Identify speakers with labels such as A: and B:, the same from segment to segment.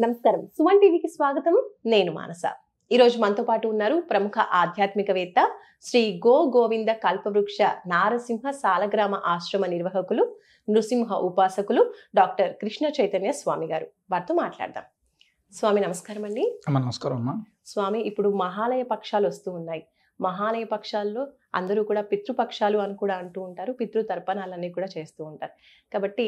A: నమస్కారం. సుమన్ టీవీకి స్వాగతం. నేను మానస. ఈ రోజు మనతో పాటు ఉన్నారు ప్రముఖ ఆధ్యాత్మికవేత్త శ్రీ గోవింద కల్పవృక్ష నారసింహ సాలగ్రామ ఆశ్రమ నిర్వాహకులు, నృసింహ ఉపాసకులు డాక్టర్ కృష్ణ చైతన్య స్వామి గారు. వారితో మాట్లాడదాం. స్వామి నమస్కారం అండి.
B: నమస్కారం అమ్మా.
A: స్వామి, ఇప్పుడు మహాలయ పక్షాలు వస్తూ ఉన్నాయి. మహాలయ పక్షాల్లో అందరూ కూడా పితృపక్షాలు అని కూడా అంటూ ఉంటారు. పితృ తర్పణాలన్నీ కూడా చేస్తూ ఉంటారు. కాబట్టి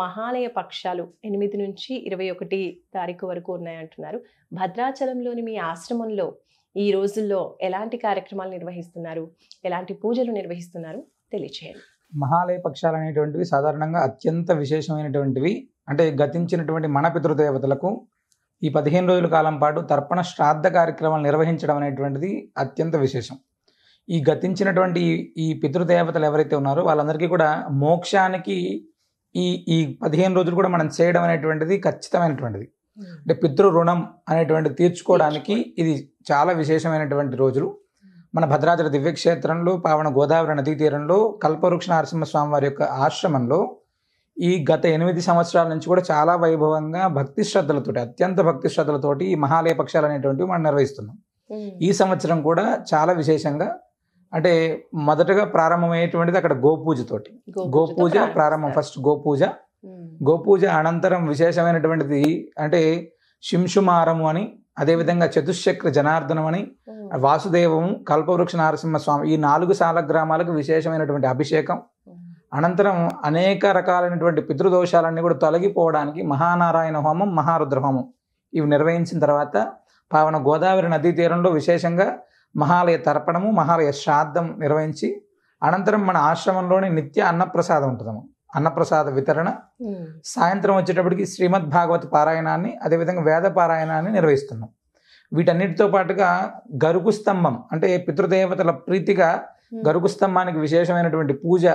A: మహాలయ పక్షాలు 8 నుంచి 21 తారీఖు వరకు ఉన్నాయంటున్నారు. భద్రాచలంలోని మీ ఆశ్రమంలో ఈ రోజుల్లో ఎలాంటి కార్యక్రమాలు నిర్వహిస్తున్నారు, ఎలాంటి పూజలు నిర్వహిస్తున్నారు తెలియచేయండి.
B: మహాలయ పక్షాలు అనేటువంటివి సాధారణంగా అత్యంత విశేషమైనటువంటివి. అంటే గతించినటువంటి మన పితృదేవతలకు ఈ 15 రోజుల కాలం పాటు తర్పణ శ్రాద్ధ కార్యక్రమాలు నిర్వహించడం అనేటువంటిది అత్యంత విశేషం. ఈ గతించినటువంటి ఈ పితృదేవతలు ఎవరైతే ఉన్నారో వాళ్ళందరికీ కూడా మోక్షానికి ఈ 15 రోజులు కూడా మనం చేయడం అనేటువంటిది ఖచ్చితమైనటువంటిది. అంటే పితృ రుణం అనేటువంటిది తీర్చుకోవడానికి ఇది చాలా విశేషమైనటువంటి రోజులు. మన భద్రాచల దివ్యక్షేత్రంలో పావన గోదావరి నదీ తీరంలో కల్పవృక్ష నరసింహస్వామి వారి యొక్క ఆశ్రమంలో ఈ గత 8 సంవత్సరాల నుంచి కూడా చాలా వైభవంగా భక్తి శ్రద్ధలతోటి, అత్యంత భక్తి శ్రద్ధలతోటి ఈ మహాలయ పక్షాలు అనేటువంటివి మనం నిర్వహిస్తున్నాం. ఈ సంవత్సరం కూడా చాలా విశేషంగా, అంటే మొదటగా ప్రారంభమయ్యేటువంటిది అక్కడ గోపూజతోటి. గోపూజ ప్రారంభం, ఫస్ట్ గోపూజ. గోపూజ అనంతరం విశేషమైనటువంటిది అంటే శింషుమారము అని, అదేవిధంగా చతుశ్చక్ర జనార్దనం అని, వాసుదేవము, కల్పవృక్ష నరసింహస్వామి, ఈ 4 సాలగ్రామాలకు విశేషమైనటువంటి అభిషేకం. అనంతరం అనేక రకాలైనటువంటి పితృదోషాలన్నీ కూడా తొలగిపోవడానికి మహానారాయణ హోమం, మహారుద్ర హోమం ఇవి నిర్వహించిన తర్వాత పావన గోదావరి నదీ తీరంలో విశేషంగా మహాలయ తర్పణము, మహాలయ శ్రాద్ధం నిర్వహించి అనంతరం మన ఆశ్రమంలోనే నిత్య అన్నప్రసాదం ఉంటుందము. అన్నప్రసాద వితరణ. సాయంత్రం వచ్చేటప్పటికి శ్రీమద్ భాగవత పారాయణాన్ని, అదేవిధంగా వేద పారాయణాన్ని నిర్వహిస్తున్నాం. వీటన్నిటితో పాటుగా గరుకు స్తంభం, అంటే పితృదేవతల ప్రీతిగా గరుకు స్తంభానికి విశేషమైనటువంటి పూజ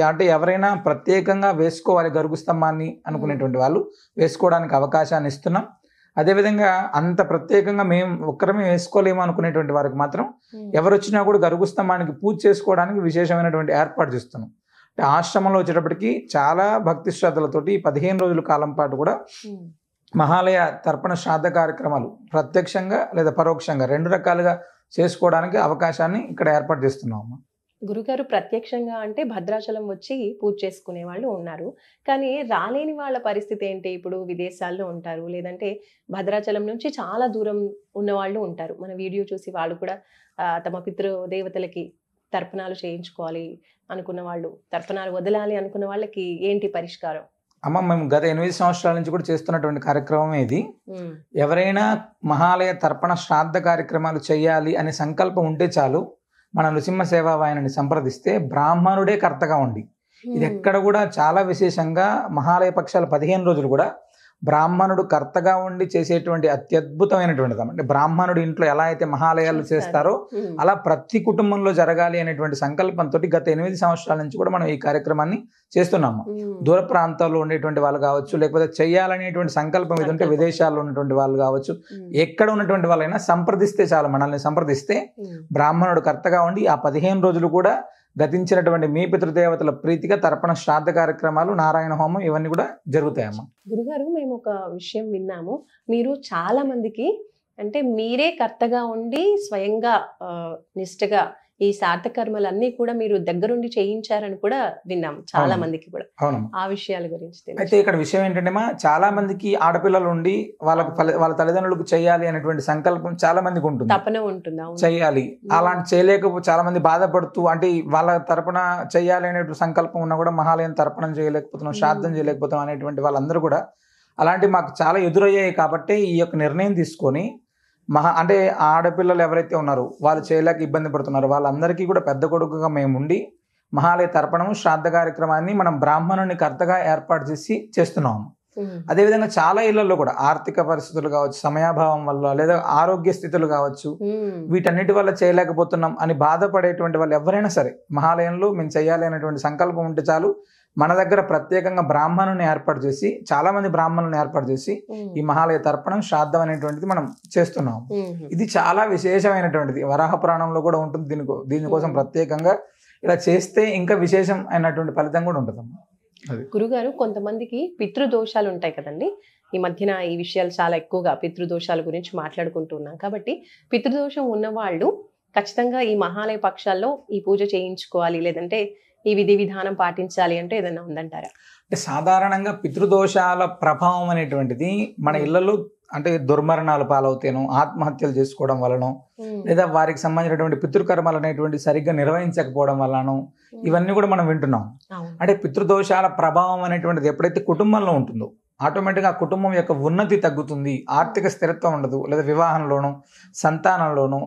B: అంటే ఎవరైనా ప్రత్యేకంగా వేసుకోవాలి గరుకు స్తంభాన్ని అనుకునేటువంటి వాళ్ళు వేసుకోవడానికి అవకాశాన్ని ఇస్తున్నాం. అదేవిధంగా అంత ప్రత్యేకంగా మేము ఒక్కరమే వేసుకోలేము అనుకునేటువంటి వారికి మాత్రం ఎవరు వచ్చినా కూడా గరుకు స్తంభానికి పూజ చేసుకోవడానికి విశేషమైనటువంటి ఏర్పాటు చేస్తున్నాం. అంటే ఆశ్రమంలో వచ్చేటప్పటికి చాలా భక్తి శ్రద్ధలతోటి 15 రోజుల కాలం పాటు కూడా మహాలయ తర్పణ శ్రాద్ధ కార్యక్రమాలు ప్రత్యక్షంగా లేదా పరోక్షంగా 2 రకాలుగా చేసుకోవడానికి అవకాశాన్ని ఇక్కడ ఏర్పాటు చేస్తున్నాం అమ్మా.
A: గురుగారు, ప్రత్యక్షంగా అంటే భద్రాచలం వచ్చి పూజ చేసుకునే వాళ్ళు ఉన్నారు, కానీ రాలేని వాళ్ళ పరిస్థితి ఏంటి? ఇప్పుడు విదేశాల్లో ఉంటారు, లేదంటే భద్రాచలం నుంచి చాలా దూరం ఉన్న వాళ్ళు ఉంటారు. మన వీడియో చూసి వాళ్ళు కూడా తమ పితృదేవతలకి తర్పణాలు చేయించుకోవాలి అనుకున్న వాళ్ళు, తర్పణాలు వదలాలి అనుకున్న వాళ్ళకి ఏంటి పరిష్కారం?
B: అమ్మ, మేము గత 8 సంవత్సరాల నుంచి కూడా చేస్తున్నటువంటి కార్యక్రమం ఇది. ఎవరైనా మహాలయ తర్పణ శ్రాద్ధ కార్యక్రమాలు చేయాలి అనే సంకల్పం ఉంటే చాలు, మన నృసింహ సేవావాహిని సంప్రదిస్తే బ్రాహ్మణుడే కర్తగా ఉండి, ఇది ఎక్కడ కూడా చాలా విశేషంగా మహాలయ పక్షాలు 15 రోజులు కూడా బ్రాహ్మణుడు కర్తగా ఉండి చేసేటువంటి అత్యద్భుతమైనటువంటిది. అంటే బ్రాహ్మణుడు ఇంట్లో ఎలా అయితే మహాలయాలు చేస్తారో అలా ప్రతి కుటుంబంలో జరగాలి అనేటువంటి సంకల్పంతో గత 8 సంవత్సరాల నుంచి కూడా మనం ఈ కార్యక్రమాన్ని చేస్తున్నాము. దూర ప్రాంతాల్లో ఉండేటువంటి వాళ్ళు కావచ్చు, లేకపోతే చెయ్యాలనేటువంటి సంకల్పం ఇది ఉంటే విదేశాల్లో ఉన్నటువంటి వాళ్ళు కావచ్చు, ఎక్కడ ఉన్నటువంటి వాళ్ళైనా సంప్రదిస్తే చాలు, మనల్ని సంప్రదిస్తే బ్రాహ్మణుడు కర్తగా ఉండి ఆ 15 రోజులు కూడా గతించినటువంటి మీ పితృదేవతల ప్రీతిగా తర్పణ శ్రాద్ధ కార్యక్రమాలు, నారాయణ హోమం ఇవన్నీ కూడా జరుగుతాయమ్మా.
A: గురుగారు, మేము ఒక విషయం విన్నాము, మీరు చాలా మందికి అంటే మీరే కర్తగా ఉండి స్వయంగా నిష్ఠగా ఈ సార్థ కర్మలన్నీ కూడా మీరు దగ్గరుండి చేయించారని కూడా విన్నాం చాలా మందికి కూడా. ఆ విషయాల గురించి
B: అయితే ఇక్కడ విషయం ఏంటంటే చాలా మందికి ఆడపిల్లలు ఉండి వాళ్ళ తల్లిదండ్రులకు చేయాలి అనేటువంటి సంకల్పం చాలా మందికి ఉంటుంది,
A: తపన ఉంటుంది
B: చేయాలి. అలాంటి చేయలేకపోతే చాలా మంది బాధపడుతూ, అంటే వాళ్ళ తరపున చేయాలి అనేటువంటి సంకల్పం ఉన్నా కూడా మహాలయం తర్పణం చేయలేకపోతున్నాం, శ్రాద్ధం చేయలేకపోతున్నాం అనేటువంటి వాళ్ళందరూ కూడా అలాంటి మాకు చాలా ఎదురయ్యాయి. కాబట్టి ఈ యొక్క నిర్ణయం తీసుకొని అంటే ఆడపిల్లలు ఎవరైతే ఉన్నారో వాళ్ళు చేయలేక ఇబ్బంది పడుతున్నారు వాళ్ళందరికీ కూడా పెద్ద కొడుకుగా మేము ఉండి మహాలయ తర్పణము శ్రాద్ధ కార్యక్రమాన్ని మనం బ్రాహ్మణుని కర్తగా ఏర్పాటు చేసి చేస్తున్నాము. అదేవిధంగా చాలా ఇళ్లలో కూడా ఆర్థిక పరిస్థితులు కావచ్చు, సమయాభావం వల్ల, లేదా ఆరోగ్య స్థితులు కావచ్చు, వీటన్నిటి వల్ల చేయలేకపోతున్నాం అని బాధపడేటువంటి వాళ్ళు ఎవరైనా సరే మహాలయంలో మేము చేయాలి అనేటువంటి సంకల్పం ఉంటే చాలు, మన దగ్గర ప్రత్యేకంగా బ్రాహ్మణుని ఏర్పాటు చేసి, చాలా మంది బ్రాహ్మణులను ఏర్పాటు చేసి ఈ మహాలయ తర్పణం శ్రాద్ధం అనేటువంటిది మనం చేస్తున్నాం. ఇది చాలా విశేషమైనటువంటిది, వరాహ పురాణంలో కూడా ఉంటుంది. దీనికోసం ప్రత్యేకంగా ఇలా చేస్తే ఇంకా విశేషం అయినటువంటి ఫలితం కూడా ఉంటుంది.
A: గురుగారు, కొంతమందికి పితృదోషాలు ఉంటాయి కదండి, ఈ మధ్యన ఈ విషయాలు చాలా ఎక్కువగా పితృదోషాల గురించి మాట్లాడుకుంటున్నాం కాబట్టి పితృదోషం ఉన్నవాళ్ళు ఖచ్చితంగా ఈ మహాలయ పక్షాల్లో ఈ పూజ చేయించుకోవాలి, లేదంటే ఈ విధి విధానం పాటించాలి అంటే ఏదైనా ఉందంటారా?
B: అంటే సాధారణంగా పితృదోషాల ప్రభావం అనేటువంటిది మన ఇళ్లలో అంటే దుర్మరణాలు పాలవుతాను, ఆత్మహత్యలు చేసుకోవడం వలన, లేదా వారికి సంబంధించినటువంటి పితృకర్మలు అనేటువంటి సరిగ్గా నిర్వహించకపోవడం వలన ఇవన్నీ కూడా మనం వింటున్నాం. అంటే పితృదోషాల ప్రభావం అనేటువంటిది ఎప్పుడైతే కుటుంబంలో ఉంటుందో ఆటోమేటిక్గా ఆ కుటుంబం యొక్క ఉన్నతి తగ్గుతుంది, ఆర్థిక స్థిరత్వం ఉండదు, లేదా వివాహంలోనూ సంతానంలోనూ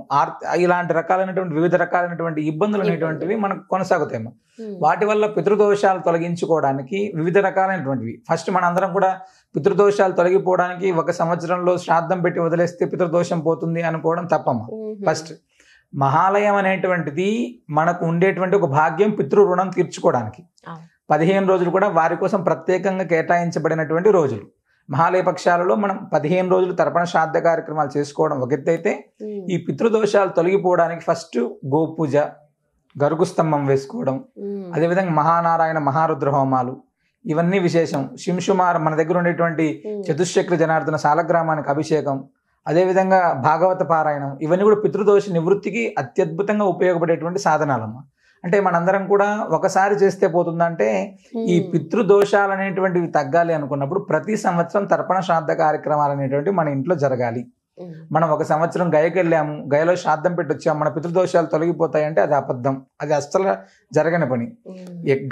B: ఇలాంటి రకాలైనటువంటి వివిధ రకాలైనటువంటి ఇబ్బందులు అనేటువంటివి మనకు కొనసాగుతాయి. వాటి వల్ల పితృదోషాలు తొలగించుకోవడానికి వివిధ రకాలైనటువంటివి. ఫస్ట్ మనందరం కూడా పితృదోషాలు తొలగిపోవడానికి 1 సంవత్సరంలో శ్రాద్ధం పెట్టి వదిలేస్తే పితృదోషం పోతుంది అనుకోవడం తప్పమ్మ. ఫస్ట్ మహాలయం అనేటువంటిది మనకు ఉండేటువంటి ఒక భాగ్యం, పితృ రుణం తీర్చుకోవడానికి 15 రోజులు కూడా వారి కోసం ప్రత్యేకంగా కేటాయించబడినటువంటి రోజులు. మహాలయ పక్షాలలో మనం 15 రోజులు తర్పణ శ్రాద్ధ కార్యక్రమాలు చేసుకోవడం ఒక ఎత్తు అయితే, ఈ పితృదోషాలు తొలగిపోవడానికి ఫస్ట్ గోపూజ, గరుగు స్తంభం వేసుకోవడం, అదేవిధంగా మహానారాయణ మహారుద్ర హోమాలు, ఇవన్నీ విశేషం. శింషుమార్ మన దగ్గర ఉండేటువంటి చతుశ్చక్ర జనార్దన సాలగ్రామానికి అభిషేకం, అదేవిధంగా భాగవత పారాయణం, ఇవన్నీ కూడా పితృదోష నివృత్తికి అత్యద్భుతంగా ఉపయోగపడేటువంటి సాధనాలమ్మ. అంటే మనందరం కూడా ఒకసారి చేస్తే పోతుందంటే ఈ పితృదోషాలు అనేటువంటివి తగ్గాలి అనుకున్నప్పుడు ప్రతి సంవత్సరం తర్పణ శ్రాద్ధ కార్యక్రమాలు అనేటువంటివి మన ఇంట్లో జరగాలి. మనం 1 సంవత్సరం గయకి వెళ్ళాము, గయలో శ్రాద్ధం పెట్టి వచ్చాము, మన పితృదోషాలు తొలగిపోతాయంటే అది అబద్ధం, అది అస్సలు జరగని పని.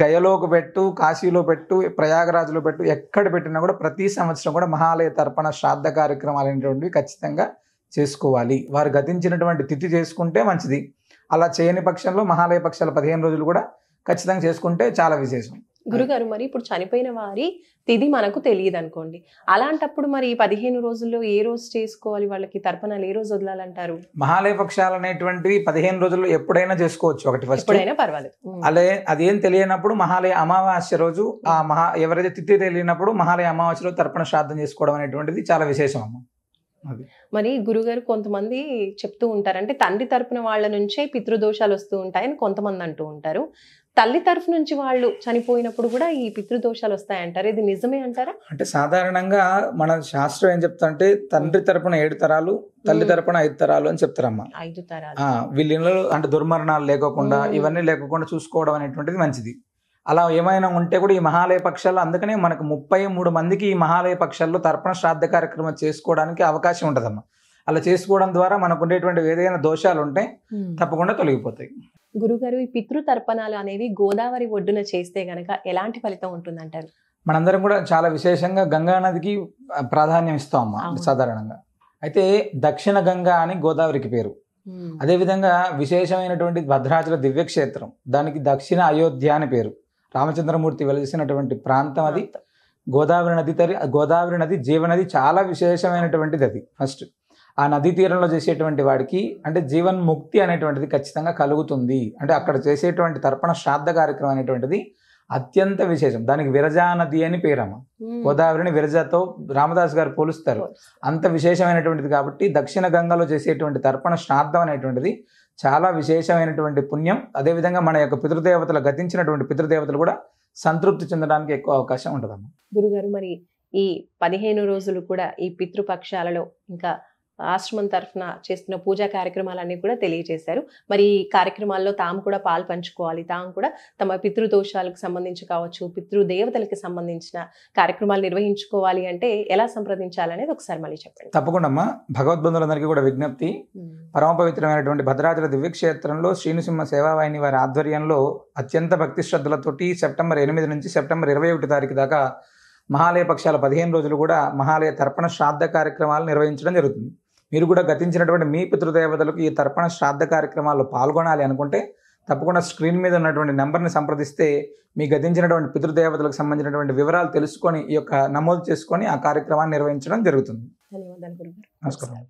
B: గయలోకి పెట్టు, కాశీలో పెట్టు, ప్రయాగరాజులో పెట్టు, ఎక్కడ పెట్టినా కూడా ప్రతి సంవత్సరం కూడా మహాలయ తర్పణ శ్రాద్ధ కార్యక్రమాలు అనేటువంటివి ఖచ్చితంగా చేసుకోవాలి. వారు గతించినటువంటి తిథి చేసుకుంటే మంచిది. అలా చేయని పక్షంలో మహాలయ పక్షాల 15 రోజులు కూడా ఖచ్చితంగా చేసుకుంటే చాలా విశేషం.
A: గురుగారు, మరి ఇప్పుడు చనిపోయిన వారి తిథి మనకు తెలియదు అనుకోండి, అలాంటప్పుడు మరి 15 రోజుల్లో ఏ రోజు చేసుకోవాలి, వాళ్ళకి తర్పణాలు ఏ రోజు వదలాలంటారు?
B: మహాలయ పక్షాలు అనేటువంటివి 15 రోజుల్లో ఎప్పుడైనా చేసుకోవచ్చు. ఒకటి ఫస్ట్
A: ఎప్పుడైనా పర్వాలేదు.
B: అదేం తెలియనప్పుడు మహాలయ అమావాస్య రోజు ఎవరైతే తిథి తెలియనప్పుడు మహాలయ అమావాస్యలో తర్పణ శ్రాద్ధం చేసుకోవడం అనేటువంటిది చాలా విశేషం అమ్మ.
A: మరి గురుగారు కొంతమంది చెప్తూ ఉంటారు, అంటే తండ్రి తరపున వాళ్ళ నుంచే పితృదోషాలు వస్తూ ఉంటాయని కొంతమంది అంటూ ఉంటారు. తల్లి తరఫు నుంచి వాళ్ళు చనిపోయినప్పుడు కూడా ఈ పితృదోషాలు వస్తాయంటారు, ఇది నిజమే అంటారా?
B: అంటే సాధారణంగా మన శాస్త్రం ఏం చెప్తా అంటే తండ్రి తరపున 7 తరాలు, తల్లి తరపున 5 తరాలు అని చెప్తారమ్మా.
A: 5 తరాలు.
B: వీళ్ళ ఇళ్ళలో అంటే దుర్మరణాలు లేకోకుండా ఇవన్నీ లేకుండా చూసుకోవడం అనేటువంటిది మంచిది. అలా ఏమైనా ఉంటే కూడా ఈ మహాలయ పక్షాల్లో, అందుకనే మనకు 33 మందికి ఈ మహాలయ పక్షాల్లో తర్పణ శ్రాద్ధ కార్యక్రమం చేసుకోవడానికి అవకాశం ఉంటుందమ్మా. అలా చేసుకోవడం ద్వారా మనకు ఉండేటువంటి ఏదైనా దోషాలు ఉంటే తప్పకుండా తొలగిపోతాయి.
A: గురుగారు, ఈ పితృ తర్పణాలు అనేవి గోదావరి ఒడ్డున చేస్తే గనక ఎలాంటి ఫలితం ఉంటుందంటారు?
B: మనందరం కూడా చాలా విశేషంగా గంగా నదికి ప్రాధాన్యం ఇస్తాం అమ్మా సాధారణంగా. అయితే దక్షిణ గంగా అని గోదావరికి పేరు. అదేవిధంగా విశేషమైనటువంటి భద్రాచల దివ్యక్షేత్రం, దానికి దక్షిణ అయోధ్య అని పేరు. రామచంద్రమూర్తి వెలిసినటువంటి ప్రాంతం అది. గోదావరి నది జీవనది, చాలా విశేషమైనటువంటిది అది. ఫస్ట్ ఆ నదీ తీరంలో చేసేటువంటి వాడికి అంటే జీవన్ముక్తి అనేటువంటిది ఖచ్చితంగా కలుగుతుంది. అంటే అక్కడ చేసేటువంటి తర్పణ శ్రాద్ధ కార్యక్రమం అనేటువంటిది అత్యంత విశేషం. దానికి విరజా నది అని పేరమ్మ. గోదావరిని విరజాతో రామదాస్ గారు పోలుస్తారు. అంత విశేషమైనటువంటిది కాబట్టి దక్షిణ గంగలో చేసేటువంటి తర్పణ శ్రాద్ధం అనేటువంటిది చాలా విశేషమైనటువంటి పుణ్యం. అదేవిధంగా మన యొక్క పితృదేవతలు, గతించినటువంటి పితృదేవతలు కూడా సంతృప్తి చెందడానికి ఎక్కువ అవకాశం ఉంటుందమ్మా.
A: గురుగారు, మరి ఈ 15 రోజులు కూడా ఈ పితృపక్షాలలో ఇంకా ఆశ్రమం తరఫున చేస్తున్న పూజా కార్యక్రమాలన్నీ కూడా తెలియజేశారు. మరి ఈ కార్యక్రమాల్లో తాము కూడా పాలు పంచుకోవాలి, తాము కూడా తమ పితృదోషాలకు సంబంధించి కావచ్చు, పితృదేవతలకి సంబంధించిన కార్యక్రమాలు నిర్వహించుకోవాలి అంటే ఎలా సంప్రదించాలనేది ఒకసారి మళ్ళీ చెప్పండి.
B: తప్పకుండా అమ్మా. భగవద్బంధులందరికీ కూడా విజ్ఞప్తి, పరమ పవిత్రమైనటువంటి భద్రాచల దివ్యక్షేత్రంలో శ్రీనృసింహ సేవావాహిని వారి ఆధ్వర్యంలో అత్యంత భక్తి శ్రద్ధలతోటి సెప్టెంబర్ 8 నుంచి సెప్టెంబర్ 21 తారీఖు దాకా మహాలయ పక్షాల 15 రోజులు కూడా మహాలయ తర్పణ శ్రాద్ధ కార్యక్రమాలు నిర్వహించడం జరుగుతుంది. మీరు కూడా గతించినటువంటి మీ పితృదేవతలకు ఈ తర్పణ శ్రాద్ధ కార్యక్రమాల్లో పాల్గొనాలి అనుకుంటే తప్పకుండా స్క్రీన్ మీద ఉన్నటువంటి నెంబర్ని సంప్రదిస్తే మీ గతించినటువంటి పితృదేవతలకు సంబంధించినటువంటి వివరాలు తెలుసుకొని ఈ యొక్క నమోదు చేసుకొని ఆ కార్యక్రమాన్ని నిర్వహించడం జరుగుతుంది.
A: ధన్యవాదాలు గురుగారు.
B: నమస్కారం.